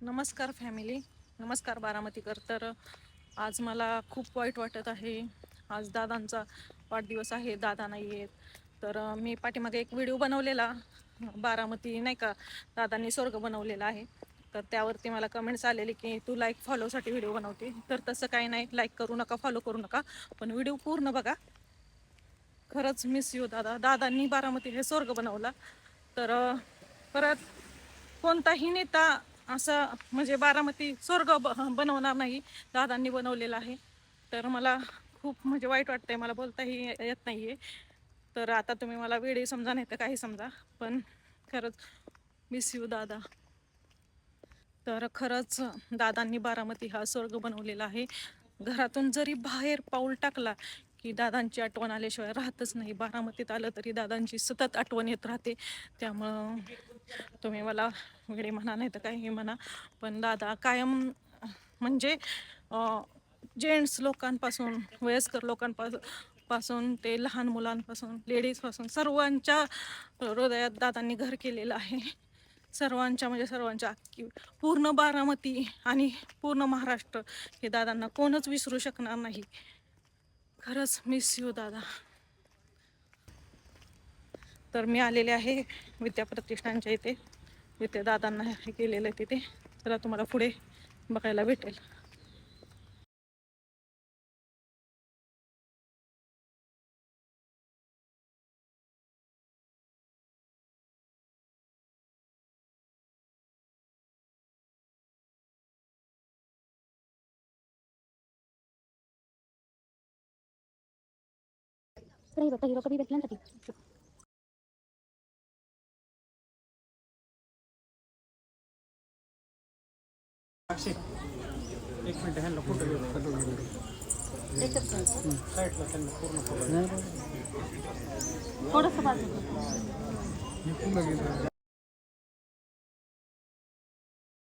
नमस्कार फॅमिली, नमस्कार बारामतीकर. तर आज मला खूप वाईट वाटत आहे. आज दादांचा वाढदिवस आहे, दादा नाही आहेत. तर मी पाठीमागे एक व्हिडिओ बनवलेला, बारामती नाही का, दादांनी स्वर्ग बनवलेला आहे. तर त्यावरती मला कमेंट्स आलेले की तू लाईक फॉलोसाठी व्हिडिओ बनवते. तर तसं काही नाही, लाईक करू नका, फॉलो करू नका, पण व्हिडिओ पूर्ण बघा. खरंच मिस यू दादा. दादांनी बारामती हे स्वर्ग बनवला. तर परत कोणताही नेता असं म्हणजे बारामती स्वर्ग बनवणार नाही, दादांनी बनवलेला आहे. तर मला खूप म्हणजे वाईट वाटतंय, मला बोलताही येत नाहीये. तर आता तुम्ही मला वेळी समजा नाही तर काही समजा, पण खरंच मिस यू दादा. तर खरंच दादांनी बारामती हा स्वर्ग बनवलेला आहे. घरातून जरी बाहेर पाऊल टाकला की दादांची आठवण आल्याशिवाय राहतच नाही. बारामतीत आलं तरी दादांची सतत आठवण येत राहते. त्यामुळं तुम्ही मला वेगळे म्हणा नाही तर काही म्हणा, पण दादा कायम म्हणजे जेंट्स लोकांपासून, वयस्कर लोकांपासून ते लहान मुलांपासून, लेडीजपासून सर्वांच्या हृदयात दादांनी घर केलेलं आहे. सर्वांच्या म्हणजे सर्वांच्या, पूर्ण बारामती आणि पूर्ण महाराष्ट्र हे दादांना कोणच विसरू शकणार नाही. खरंच मिस यू दादा. तर मी आलेले आहे विद्याप्रतिष्ठानच्या इथे, जिथे दादांना हे केलेलं आहे तिथे. तर तुम्हाला पुढे बघायला भेटेल. कभी भेटला ना ती एक मिनिट ह्यांना फोटो घेऊ. साईडला त्यांना पूर्ण फोटो थोडंसं बाजू हे फुलं गेलं.